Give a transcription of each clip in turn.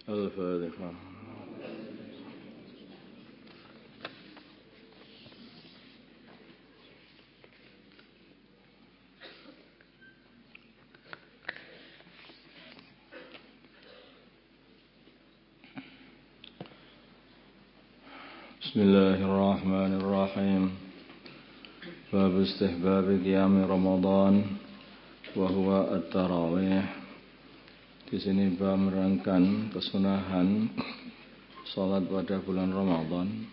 الفاتحة. بسم الله الرحمن الرحيم. باب استحباب قيام رمضان وهو التراويح. Di sini bab menerangkan kesunahan salat pada bulan Ramadan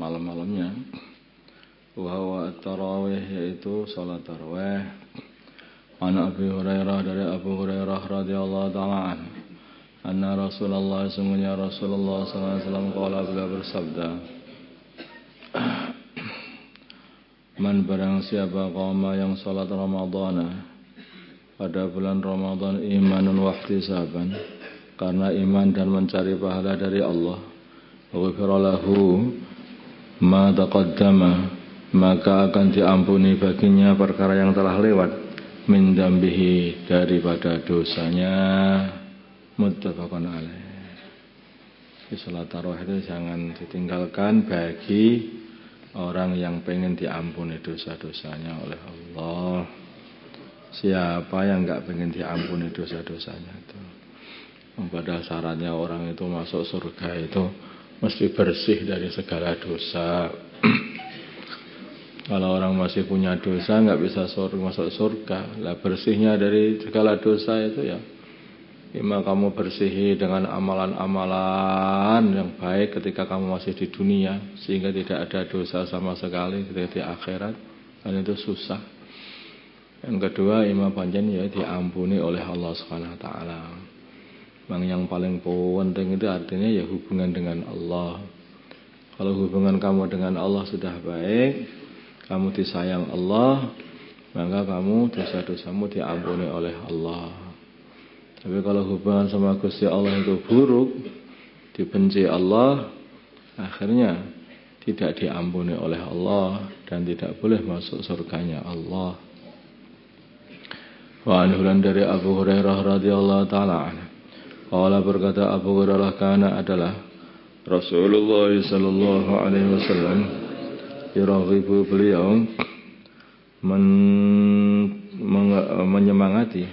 malam-malamnya. Wa huwa at-tarawih, yaitu salat tarawih. An Abi Hurairah, dari Abu Hurairah radhiyallahu ta'ala anhu, anna Rasulullah, sungguhnya Rasulullah sallallahu alaihi wasallam qala, beliau bersabda, man barang siapa qama yang salat Ramadana pada bulan Ramadan imanun wahtisaban, karena iman dan mencari pahala dari Allah, ghufira lahu ma taqaddama, maka akan diampuni baginya perkara yang telah lewat, min dambihi, daripada dosanya. Muttafaqun alaih. Salat tarawih itu jangan ditinggalkan bagi orang yang pengen diampuni dosa-dosanya oleh Allah. Siapa yang enggak pengen diampuni dosa-dosanya itu? Padahal syaratnya orang itu masuk surga itu mesti bersih dari segala dosa. Kalau orang masih punya dosa enggak bisa masuk surga. Lah bersihnya dari segala dosa itu ya ima kamu bersihi dengan amalan-amalan yang baik ketika kamu masih di dunia, sehingga tidak ada dosa sama sekali ketika di akhirat, dan itu susah. Yang kedua, ima panjen ya diampuni oleh Allah Subhanahu wa taala. Yang paling penting itu artinya ya hubungan dengan Allah. Kalau hubungan kamu dengan Allah sudah baik, kamu disayang Allah, maka kamu dosa-dosamu diampuni oleh Allah. Tapi kalau hubungan sama Gusti Allah itu buruk, dibenci Allah, akhirnya tidak diampuni oleh Allah dan tidak boleh masuk surganya Allah. Wa anhulan, dari Abu Hurairah radhiyallahu ta'ala anhu, qala, berkata Abu Hurairah, kana adalah Rasulullah sallallahu alaihi wasallam yarghibu, beliau menyemangati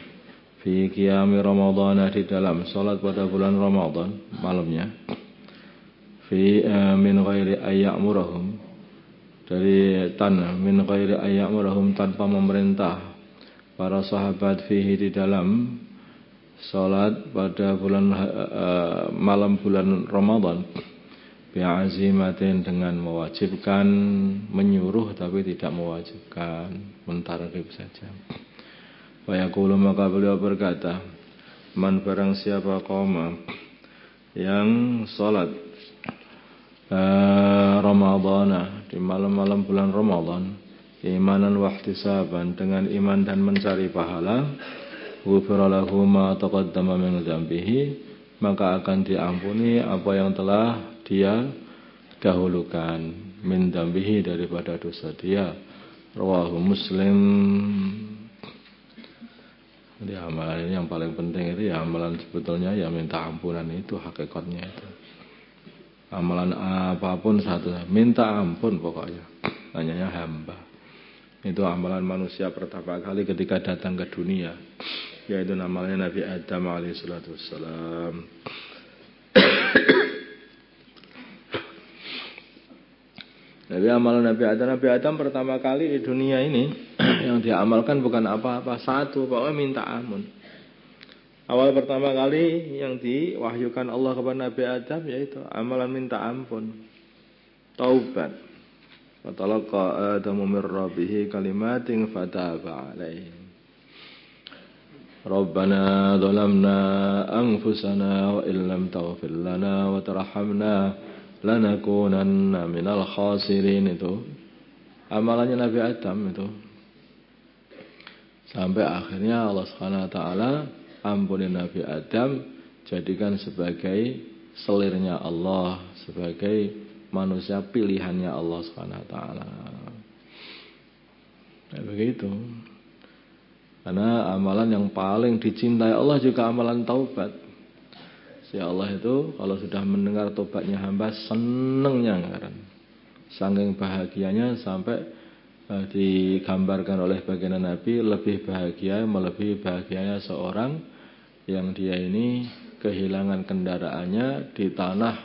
fi qiyami Ramadhan, di dalam salat pada bulan Ramadan malamnya, fi min ghairi ayyamurahum, dari min ghairi ayyamurahum, tanpa memerintah para sahabat, fihi, di dalam salat pada bulan malam bulan Ramadan, bi'azimatin, dengan mewajibkan, menyuruh tapi tidak mewajibkan, mentarghib saja. Wa yaqulu, maka beliau berkata, man barang siapa qoma yang salat Ramadana, di malam-malam bulan Ramadan, imanan wahtisaban, dengan iman dan mencari pahala, ghufira lahu ma taqaddama min dzambihi, maka akan diampuni apa yang telah dia dahulukan, min dzambihi, daripada dosa dia. Rawahu Muslim. Jadi amalan ini yang paling penting itu ya amalan sebetulnya ya minta ampunan, itu hakikatnya itu. Amalan apapun satu, minta ampun pokoknya, hanya hamba. Itu amalan manusia pertama kali ketika datang ke dunia, yaitu namanya Nabi Adam alaihi salatu wassalam. Nabi amalan Nabi Adam pertama kali di dunia ini yang diamalkan bukan apa-apa, satu, pokoknya minta ampun. Awal pertama kali yang diwahyukan Allah kepada Nabi Adam yaitu amalan minta ampun, taubat. Fatalaqa Adamu min Rabbih kalimatin fataba alaihi. Rabbana zalamna anfusana wa illam taghfir lana wa tarhamna lanakunanna minal khasirin. Itu amalannya Nabi Adam itu. Sampai akhirnya Allah Subhanahu wa taala ampuni Nabi Adam, jadikan sebagai selirnya Allah, sebagai manusia pilihannya Allah Subhanahu wa taala. Begitu. Karena amalan yang paling dicintai Allah juga amalan taubat. Si Allah itu kalau sudah mendengar tobatnya hamba senengnya kan. Saking bahagianya sampai digambarkan oleh baginda Nabi lebih bahagia melebihi bahagianya seorang yang dia ini kehilangan kendaraannya di tanah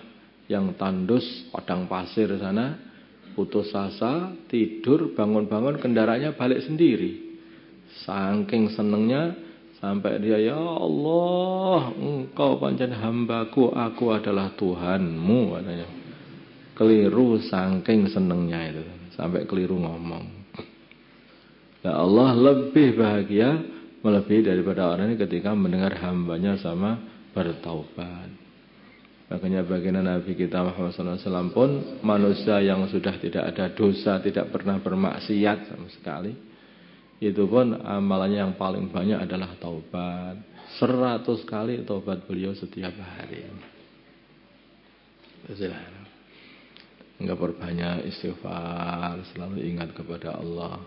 yang tandus padang pasir sana, putus asa, tidur, bangun-bangun kendaraannya balik sendiri. Saking senengnya sampai dia, ya Allah, engkau pancen hambaku, aku adalah Tuhanmu katanya. Keliru saking senengnya itu, sampai keliru ngomong. Ya Allah lebih bahagia melebihi daripada orang ini ketika mendengar hambanya sama bertaubat. Makanya baginda Nabi kita Muhammad SAW pun manusia yang sudah tidak ada dosa, tidak pernah bermaksiat sama sekali, itu pun amalannya yang paling banyak adalah taubat. 100 kali taubat beliau setiap hari. Enggak perbanyak istighfar, selalu ingat kepada Allah.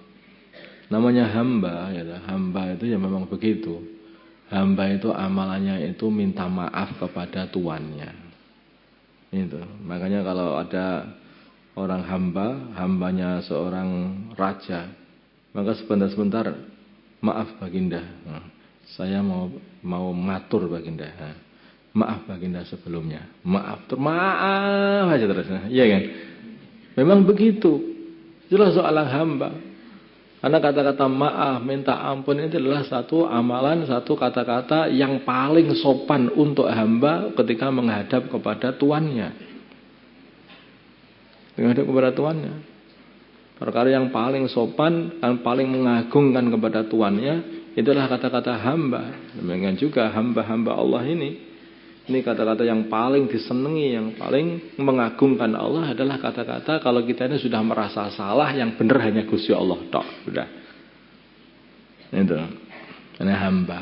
Namanya hamba, ya, hamba itu ya memang begitu. Hamba itu amalannya itu minta maaf kepada tuannya. Itu. Makanya kalau ada orang hambanya seorang raja, maka sebentar-sebentar, maaf baginda, saya mau ngatur baginda. Maaf baginda sebelumnya. Maaf aja terus. Iya kan? Memang begitu. Jelas soal hamba. Karena kata-kata maaf, minta ampun itu adalah satu amalan, satu kata-kata yang paling sopan untuk hamba ketika menghadap kepada tuannya. Menghadap kepada tuannya. Perkara yang paling sopan dan paling mengagungkan kepada tuannya itulah kata-kata hamba. Demikian juga hamba-hamba Allah ini. Ini kata-kata yang paling disenangi, yang paling mengagumkan Allah adalah kata-kata kalau kita ini sudah merasa salah, yang benar hanya Gusti Allah tok, sudah. Itu. Ini hamba.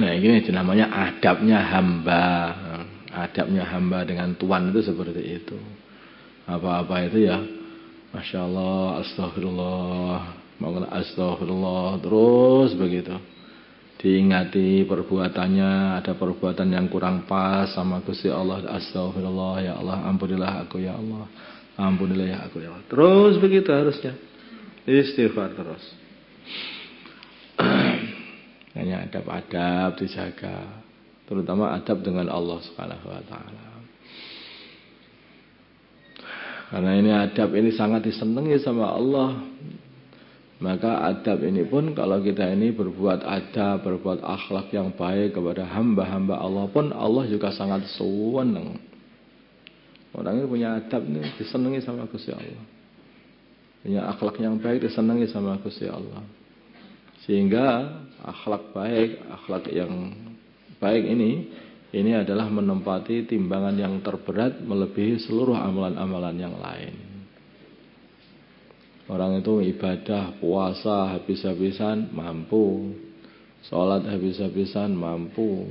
Nah, ini namanya adabnya hamba. Adabnya hamba dengan Tuhan itu seperti itu. Apa-apa itu ya, Masya Allah, Astagfirullah, Astagfirullah, terus begitu. Diingati perbuatannya, ada perbuatan yang kurang pas sama Gusti Allah, astagfirullah, ya Allah, ampunilah aku ya Allah, ampunilah ya aku ya Allah. Terus begitu harusnya, istighfar terus. Hanya adab-adab dijaga, terutama adab dengan Allah Subhanahu wa taala. Karena ini adab ini sangat disenangi sama Allah. Maka adab ini pun kalau kita ini berbuat adab, berbuat akhlak yang baik kepada hamba-hamba Allah pun, Allah juga sangat senang. Orang ini punya adab ini disenangi sama Gusti Allah. Punya akhlak yang baik disenangi sama Gusti Allah. Sehingga akhlak baik, akhlak yang baik ini adalah menempati timbangan yang terberat melebihi seluruh amalan-amalan yang lain. Orang itu ibadah, puasa habis-habisan mampu, sholat habis-habisan mampu.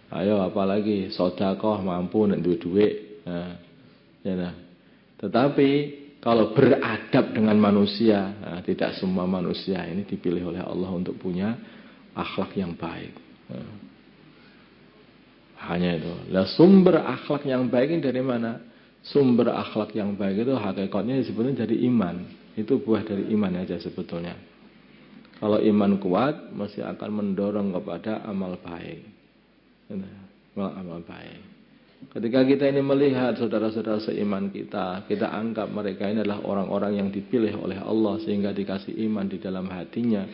Ayo apalagi sedekah mampu nek duwe. Nah, ya. Tetapi kalau beradab dengan manusia, tidak semua manusia ini dipilih oleh Allah untuk punya akhlak yang baik. Hanya itu. Lah sumber akhlak yang baik ini dari mana? Sumber akhlak yang baik itu hakikatnya sebenarnya dari iman. Itu buah dari iman aja sebetulnya. Kalau iman kuat, masih akan mendorong kepada amal baik. Amal baik. Ketika kita ini melihat saudara-saudara seiman kita anggap mereka ini adalah orang-orang yang dipilih oleh Allah sehingga dikasih iman di dalam hatinya.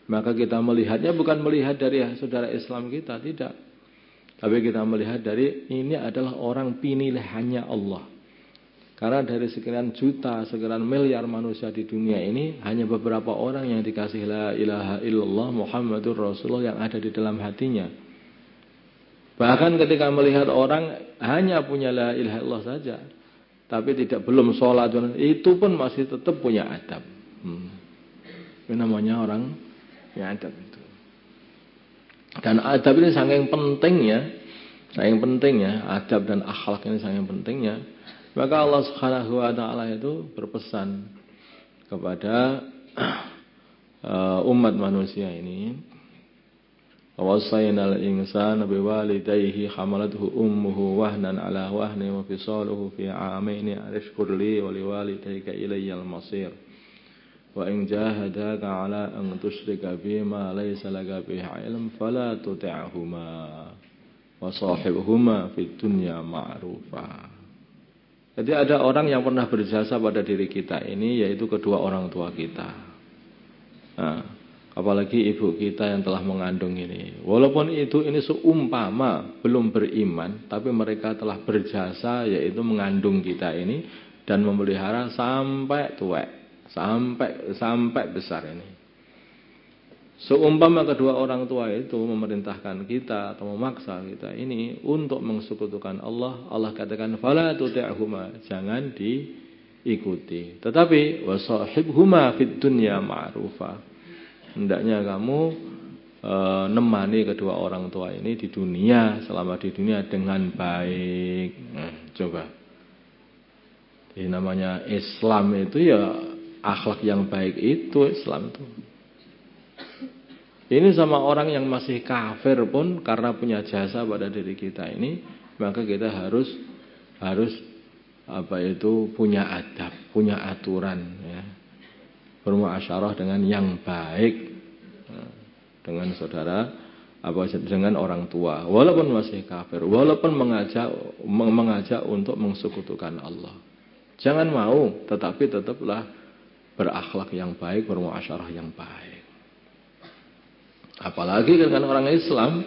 Maka kita melihatnya bukan melihat dari saudara Islam kita, tidak. Tapi kita melihat dari ini adalah orang pilihannya Allah. Karena dari sekian juta, sekian miliar manusia di dunia ini, hanya beberapa orang yang dikasih la ilaha illallah Muhammadur Rasulullah yang ada di dalam hatinya. Bahkan ketika melihat orang hanya punya la ilaha illallah saja, tapi belum sholat, itu pun masih tetap punya adab. Itu namanya orang yang adab itu. Dan adab ini sangat pentingnya, adab dan akhlak ini sangat pentingnya. Maka Allah Subhanahu wa taala itu berpesan kepada umat manusia ini Wasainal insana biwalidayhi hamalathu ummuhu wahnan ala wahni wa fisaluhu fi 'amaini anishkur li wa liwalidayka ilayyal masir. Wa in jahadaka 'ala an tusyrika bima laysa laka bihi 'ilm fala tuti'huma wa shahibhuma fid dunya ma'rufa. Jadi ada orang yang pernah berjasa pada diri kita ini, yaitu kedua orang tua kita. Nah, apalagi ibu kita yang telah mengandung ini. Walaupun ini seumpama belum beriman, tapi mereka telah berjasa, yaitu mengandung kita ini dan memelihara sampai tua, sampai besar ini. Seumpama kedua orang tua itu memerintahkan kita atau memaksa kita ini untuk mensekutukan Allah, Allah katakan fala tuti'huma, jangan diikuti. Tetapi wasahibhuma fid dunya ma'rufa. Hendaknya kamu nemani kedua orang tua ini di dunia, selama di dunia dengan baik. Coba. Jadi namanya Islam itu ya akhlak yang baik itu Islam itu. Ini sama orang yang masih kafir pun karena punya jasa pada diri kita ini, maka kita harus punya adab, punya aturan ya. Bermuasyarah dengan yang baik dengan saudara dengan orang tua walaupun masih kafir, walaupun mengajak untuk mensekutukan Allah. Jangan mau, tetapi tetaplah berakhlak yang baik, bermuasyarah yang baik. Apalagi dengan orang Islam,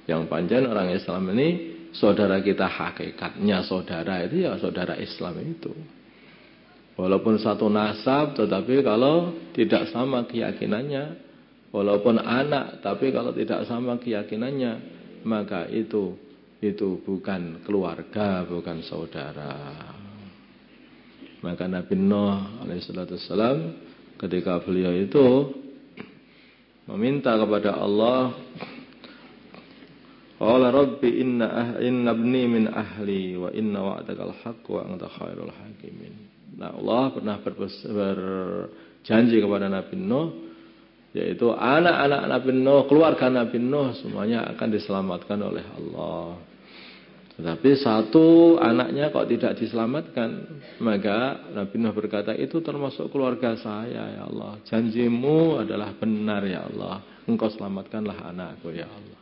yang panjang orang Islam ini saudara kita, hakikatnya saudara itu ya saudara Islam itu. Walaupun satu nasab, tetapi kalau tidak sama keyakinannya, walaupun anak, tapi kalau tidak sama keyakinannya, maka itu bukan keluarga, bukan saudara. Maka Nabi Nuh alaihissalam ketika beliau itu meminta kepada Allah, qala rabbi inna ibni min ahli wa inna wa'dakal haqq wa anta khairul hakimin. Nah, Allah pernah berjanji kepada Nabi Nuh, yaitu anak-anak Nabi Nuh, keluarga Nabi Nuh semuanya akan diselamatkan oleh Allah. Tetapi satu anaknya kok tidak diselamatkan, maka Nabi Nuh berkata, itu termasuk keluarga saya ya Allah. Janjimu adalah benar ya Allah. Engkau selamatkanlah anakku ya Allah.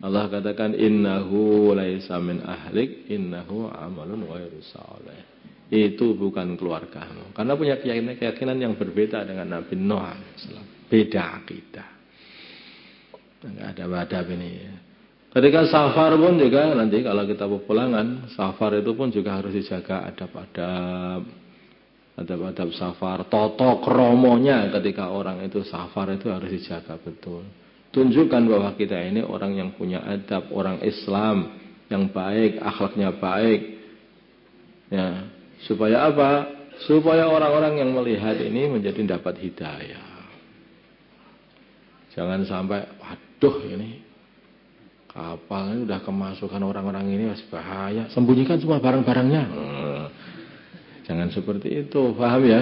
Allah katakan, innahu laisa min ahlik, innahu amalun ghairu salih. Itu bukan keluargamu. Karena punya keyakinan yang berbeda dengan Nabi Nuh. Beda akidah. Enggak ada adab ini ya. Ketika safar pun juga nanti kalau kita pulangan, safar itu pun juga harus dijaga adab-adab safar, toto kromonya ketika orang itu safar itu harus dijaga betul. Tunjukkan bahwa kita ini orang yang punya adab, orang Islam yang baik, akhlaknya baik. Ya, supaya apa? Supaya orang-orang yang melihat ini menjadi dapat hidayah. Jangan sampai, waduh ini kapal ini udah kemasukan orang-orang ini, masih bahaya. Sembunyikan semua barang-barangnya. Jangan seperti itu, paham ya?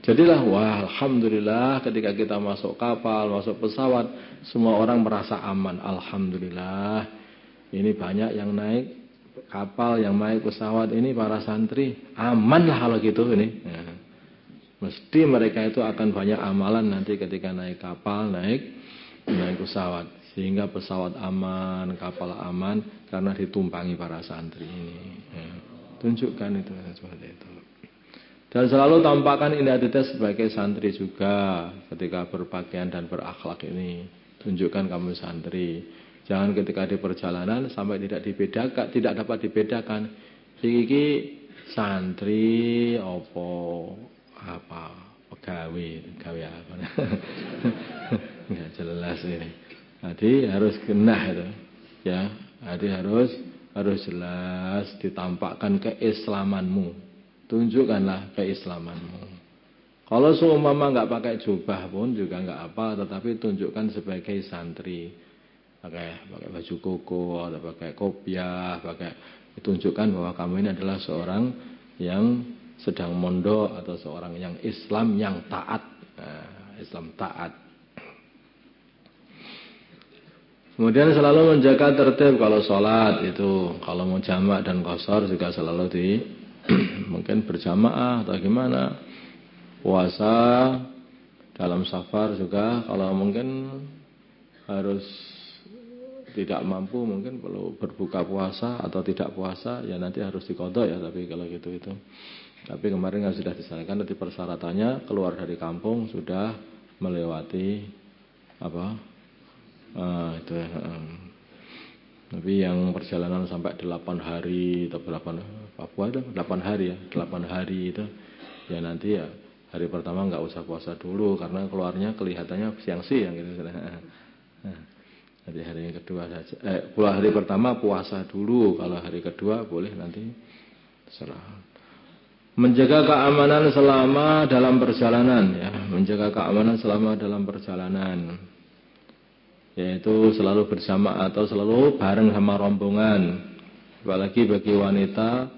Jadilah, wah, alhamdulillah ketika kita masuk kapal, masuk pesawat, semua orang merasa aman. Alhamdulillah. Ini banyak yang naik kapal, yang naik pesawat ini para santri. Aman lah kalau gitu ini. Mesti mereka itu akan banyak amalan nanti ketika naik kapal, naik pesawat. Sehingga pesawat aman, kapal aman karena ditumpangi para santri ini. Tunjukkan itu seperti itu. Dan selalu tampakkan identitas sebagai santri juga ketika berpakaian dan berakhlak ini. Tunjukkan kamu santri. Jangan ketika di perjalanan sampai tidak dapat dibedakan. Iki santri apa pegawai apa. Enggak jelas ini. Jadi harus genah itu, ya. Jadi harus jelas ditampakkan keislamanmu. Tunjukkanlah keislamanmu. Kalau seumpama nggak pakai jubah pun juga nggak apa, tetapi tunjukkan sebagai santri. Pakai baju koko atau pakai kopiah, tunjukkan bahwa kamu ini adalah seorang yang sedang mondok atau seorang yang Islam yang taat. Islam taat. Kemudian selalu menjaga tertib kalau sholat itu. Kalau mau jamak dan qashar juga selalu mungkin berjamaah atau gimana. Puasa dalam safar juga kalau mungkin harus tidak mampu mungkin perlu berbuka puasa atau tidak puasa ya nanti harus diqadha ya, tapi kalau gitu itu. Tapi kemarin kan sudah disampaikan tadi persyaratannya keluar dari kampung sudah melewati itu ya. Tapi yang perjalanan sampai 8 hari atau berapa Papua itu 8 hari ya, 8 hari itu ya nanti ya hari pertama nggak usah puasa dulu karena keluarnya kelihatannya siang-siang gitu. Jadi hari kedua saja. Hari pertama puasa dulu, kalau hari kedua boleh nanti terserah. Menjaga keamanan selama dalam perjalanan ya, menjaga keamanan selama dalam perjalanan. Yaitu selalu bersama atau selalu bareng sama rombongan. Apalagi bagi wanita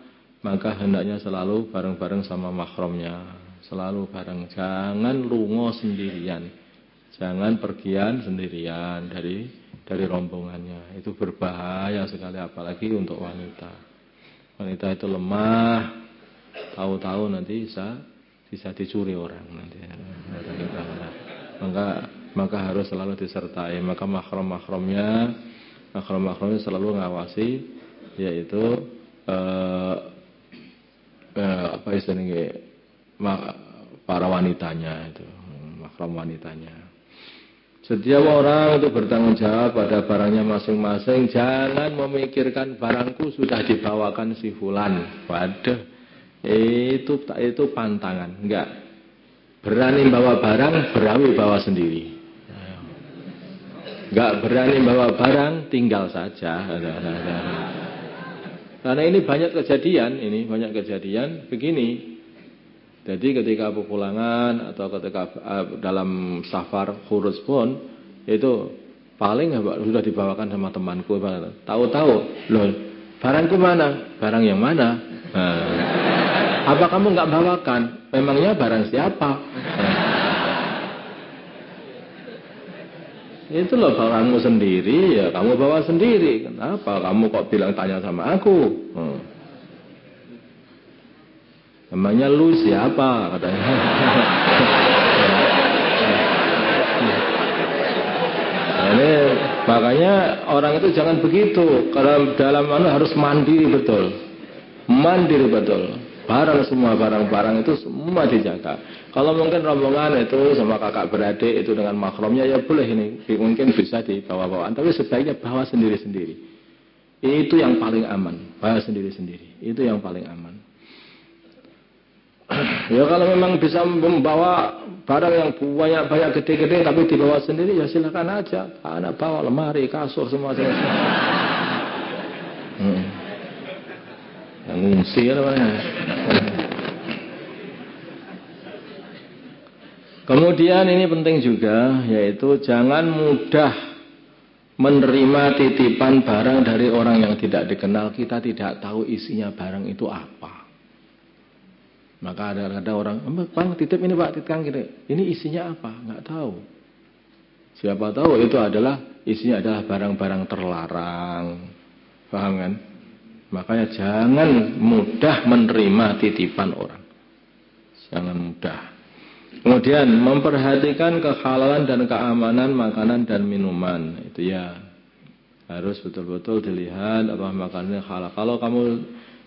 maka hendaknya selalu bareng-bareng sama mahramnya. Selalu bareng, jangan lungo sendirian. Jangan pergian sendirian dari rombongannya. Itu berbahaya sekali apalagi untuk wanita. Wanita itu lemah, tahu-tahu nanti bisa dicuri orang nanti. Maka harus selalu disertai. Maka mahram-mahramnya selalu ngawasi, yaitu apa istilahnya para wanitanya itu, mahram wanitanya. Setiap orang itu bertanggung jawab pada barangnya masing-masing. Jangan memikirkan barangku sudah dibawakan si fulan. Waduh, itu pantangan. Enggak. Berani bawa barang, berani bawa sendiri. Enggak berani bawa barang, tinggal saja. Karena ini banyak kejadian begini. Jadi ketika pulangan atau ketika dalam safar khuruj pun itu paling sudah dibawakan sama temanku. Tahu-tahu, loh barangku mana? Barang yang mana? Apa kamu nggak bawakan? Memangnya barang siapa? Itu loh barangmu sendiri ya, kamu bawa sendiri. Kenapa kamu kok bilang tanya sama aku? Namanya lu siapa katanya. Ini makanya orang itu jangan begitu. Kalau dalam harus mandiri betul. Mandiri betul. Semua barang-barang itu semua dijaga. Kalau mungkin rombongan itu sama kakak beradik itu dengan mahramnya ya boleh ini. Mungkin bisa dibawa-bawaan. Tapi sebaiknya bawa sendiri-sendiri. Itu yang paling aman. Bawa sendiri-sendiri. Itu yang paling aman. Ya kalau memang bisa membawa barang yang banyak gede-gede tapi dibawa sendiri ya silakan aja. Anak bawa lemari, kasur semua. Yang ngungsi namanya. Kemudian ini penting juga yaitu jangan mudah menerima titipan barang dari orang yang tidak dikenal. Kita tidak tahu isinya barang itu apa. Maka ada orang, Bang titip ini Pak, titipkan gini. Ini isinya apa? Nggak tahu. Siapa tahu itu isinya adalah barang-barang terlarang. Paham kan? Makanya jangan mudah menerima titipan orang. Jangan mudah. Kemudian memperhatikan kehalalan dan keamanan makanan dan minuman. Itu ya. Harus betul-betul dilihat apa makanannya halal. Kalau kamu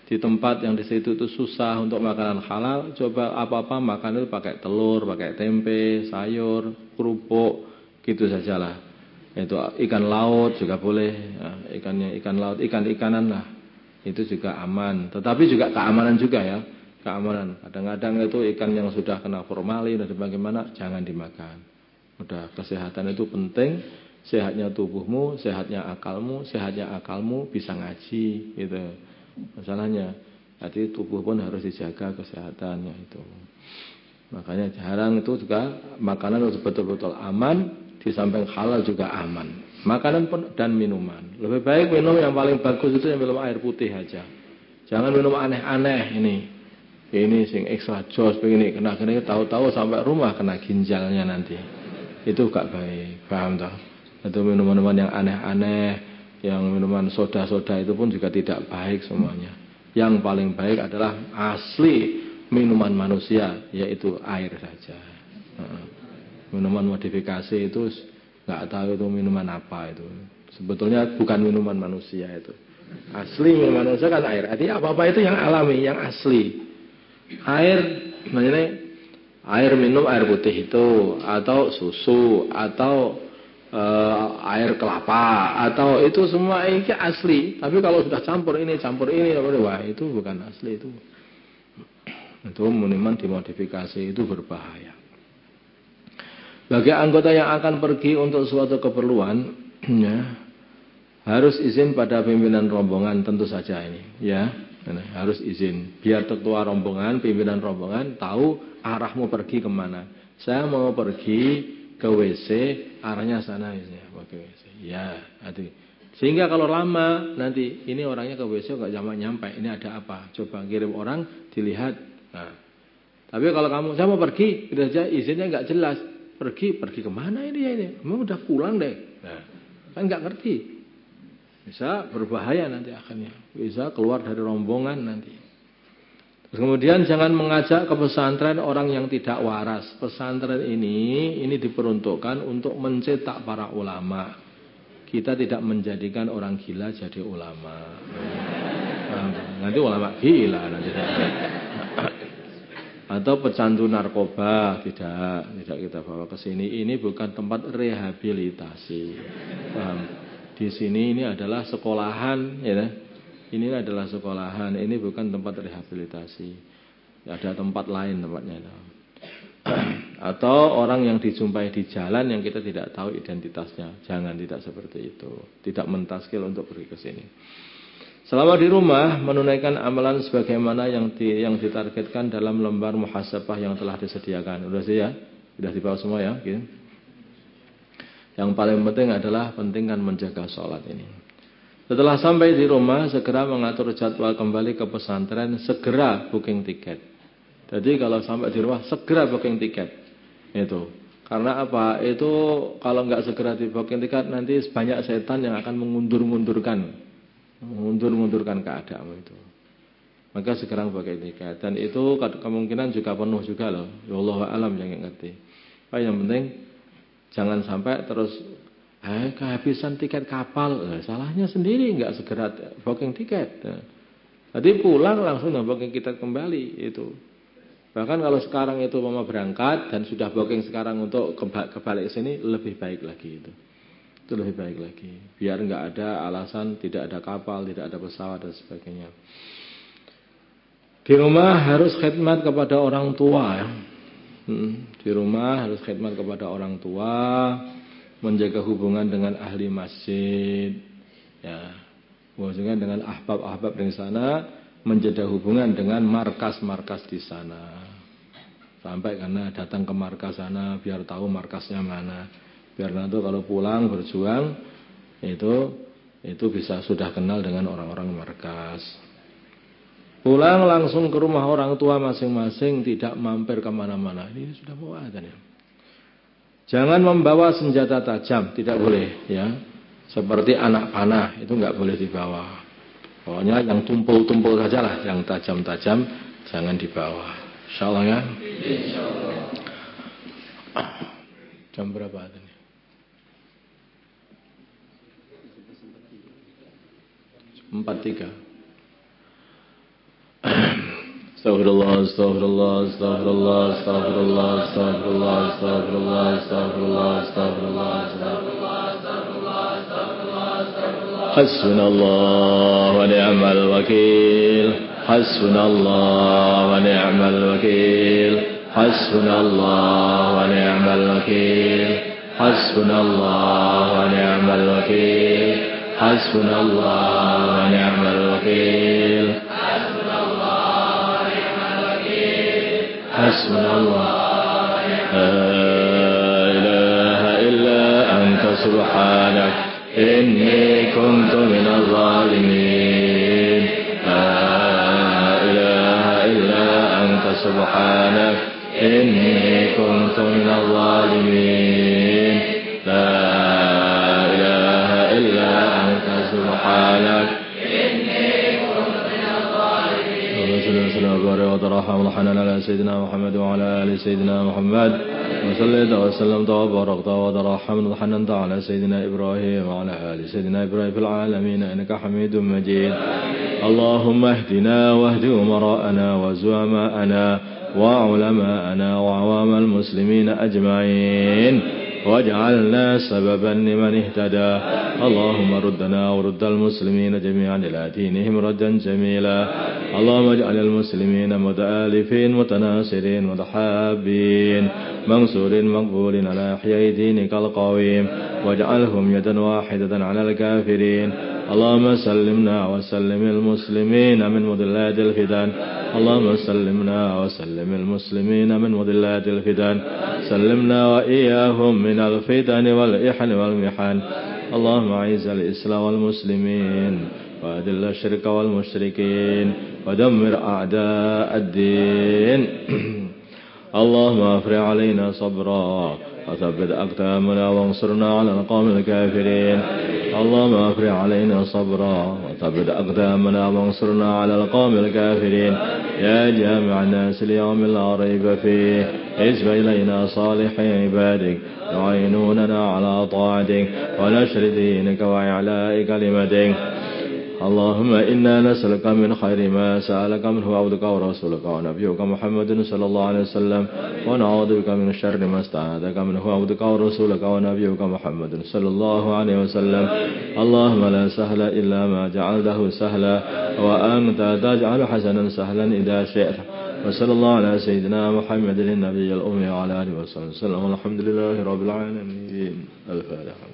di tempat yang di situ itu susah untuk makanan halal, coba apa-apa makan itu pakai telur, pakai tempe, sayur, kerupuk, gitu sajalah. Itu ikan laut juga boleh, ikan laut, ikan-ikanan lah, itu juga aman. Tetapi juga keamanan juga ya, keamanan. Kadang-kadang itu ikan yang sudah kena formalin dan bagaimana, jangan dimakan. Udah kesehatan itu penting, sehatnya tubuhmu, sehatnya akalmu bisa ngaji, gitu. Masalahnya, jadi tubuh pun harus dijaga kesehatannya itu. Makanya jarang itu juga makanan harus betul-betul aman, di samping halal juga aman. Makanan pun dan minuman. Lebih baik minum yang paling bagus itu yang minum air putih aja. Jangan minum aneh-aneh ini. Ini sing extra jos begini, kena tahu-tahu sampai rumah kena ginjalnya nanti. Itu gak baik, paham toh? Atau minuman-minuman yang aneh-aneh, yang minuman soda-soda itu pun juga tidak baik semuanya. Yang paling baik adalah asli minuman manusia, yaitu air saja. Minuman modifikasi itu nggak tahu itu minuman apa itu. Sebetulnya bukan minuman manusia itu. Asli minuman manusia kan air. Artinya apa-apa itu yang alami, yang asli. Air, maksudnya air minum air putih itu, atau susu, atau air kelapa, atau itu semua ini asli. Tapi kalau sudah campur ini, wah itu bukan asli itu. Itu minuman dimodifikasi, itu berbahaya. Bagi anggota yang akan pergi untuk suatu keperluan, ya, harus izin pada pimpinan rombongan tentu saja ini, ya, harus izin. Biar ketua rombongan, pimpinan rombongan tahu arahmu pergi kemana. Saya mau pergi ke WC, arahnya sana, ya, ke WC. Ya, hati. Sehingga kalau lama nanti ini orangnya ke WC nggak nyampe, ini ada apa? Coba kirim orang dilihat. Nah, tapi kalau kamu saya mau pergi, udah aja izinnya nggak jelas. Pergi kemana ini ya ini? Memang udah pulang deh. Nah, kan nggak ngerti. Bisa berbahaya nanti akhirnya. Bisa keluar dari rombongan nanti. Terus kemudian jangan mengajak ke pesantren orang yang tidak waras. Pesantren ini diperuntukkan untuk mencetak para ulama. Kita tidak menjadikan orang gila jadi ulama. Nanti ulama gila nanti. Atau pecandu narkoba, tidak kita bawa ke sini. Ini bukan tempat rehabilitasi. Di sini ini adalah sekolahan, ya. Ini adalah sekolahan, ini bukan tempat rehabilitasi. Ada tempat lain tempatnya. Atau orang yang dijumpai di jalan yang kita tidak tahu identitasnya. Jangan, tidak seperti itu. Tidak mentaskil untuk pergi ke sini. Selama di rumah menunaikan amalan sebagaimana yang ditargetkan dalam lembar muhasabah yang telah disediakan. Udah sih ya? Sudah dibawa semua ya? Gitu. Yang paling penting adalah pentingkan menjaga sholat ini. Setelah sampai di rumah, segera mengatur jadwal kembali ke pesantren, segera booking tiket. Jadi kalau sampai di rumah, segera booking tiket. Itu. Karena apa? Itu kalau nggak segera di booking tiket, nanti banyak setan yang akan mengundurkan keadaan itu. Maka segera pakai tiket. Dan itu kemungkinan juga penuh juga loh. Wallahu a'lam yang ngerti. Yang penting jangan sampai terus kehabisan tiket kapal. Salahnya sendiri nggak segera booking tiket. Jadi pulang langsung booking tiket kembali itu. Bahkan kalau sekarang itu mau berangkat dan sudah booking sekarang untuk kembali ke sini lebih baik lagi itu. Itu lebih baik lagi. Biar nggak ada alasan tidak ada kapal, tidak ada pesawat dan sebagainya. Di rumah harus khidmat kepada orang tua. Ya. Di rumah harus khidmat kepada orang tua, menjaga hubungan dengan ahli masjid, ya, hubungan dengan ahbab-ahbab di sana, menjaga hubungan dengan markas-markas di sana. Sampai karena datang ke markas sana, biar tahu markasnya mana. Biar nanti kalau pulang berjuang itu bisa sudah kenal dengan orang-orang markas. Pulang langsung ke rumah orang tua masing-masing, tidak mampir kemana-mana. Ini sudah mau ada ya. Jangan membawa senjata tajam, tidak boleh ya. Seperti anak panah itu nggak boleh dibawa. Pokoknya yang tumpul-tumpul saja lah, yang tajam-tajam jangan dibawa. Insyaallah ya. Insyaallah. Jam berapa tadi? 4:03. Astagfirullah, astagfirullah, astagfirullah, astagfirullah, astagfirullah, astagfirullah, astagfirullah, astagfirullah, astagfirullah, astagfirullah, astagfirullah. Hasbunallah wa ni'mal wakil. Hasbunallah wa ni'mal wakil. Hasbunallah wa ni'mal wakil. Hasbunallah wa ni'mal wakil. Hasbunallah wa ni'mal wakil. Hasbunallah la ilaha illa anta subhanak inni kuntu minal zalimin. La ilaha illa anta subhanak inni kuntu minal zalimin. La وترحم وحنان على سيدنا محمد وعلى آل سيدنا محمد وصليت وسلمت وباركت وترحمت وحننت على سيدنا إبراهيم وعلى آل سيدنا إبراهيم في العالمين إنك حميد مجيد. اللهم اهدنا واهد أمراءنا وزعماءنا وعلماءنا وعوام المسلمين أجمعين واجعلنا سببا لمن اهتدى. اللهم ردنا ورد المسلمين جميعا إلى دينهم ردا جميلا. اللهم اجعل المسلمين متآلفين متناصرين متحابين منصورين مقبولين على أحياء دينك القويم واجعلهم يدا واحدة على الكافرين. اللهم سلمنا وسلم المسلمين من مضلات الفتن. اللهم سلمنا وسلم المسلمين من مضلات الفتن. سلمنا وإياهم من الفتن والإحن والمحن. اللهم أعز الإسلام والمسلمين وأذل الشرك والمشركين ودمر أعداء الدين. اللهم أفرغ علينا صبرا وثبت أقدامنا وانصرنا على القوم الكافرين. اللهم أفرغ علينا صبرا وثبت أقدامنا وانصرنا على القوم الكافرين. يا جامع الناس اليوم لا ريب فيه اجب إلينا صالح عبادك يعينوننا على طاعتك ونشر دينك وإعلاء كلمتك. اللهم إنا نسألك من خير ما سألك منه عبدك ورسولك ونبيك محمد صلى الله عليه وسلم ونعوذ بك من شر ما استعاذك منه عبدك ورسولك ونبيك محمد صلى الله عليه وسلم. اللهم لا سهل إلا ما جعلته سهلا وأنت تجعل حسنا سهلا إذا شئت. وصلى الله على سيدنا محمد النبي الأمي وعلى آله وصحبه وسلم والحمد لله رب العالمين. الفاتحة.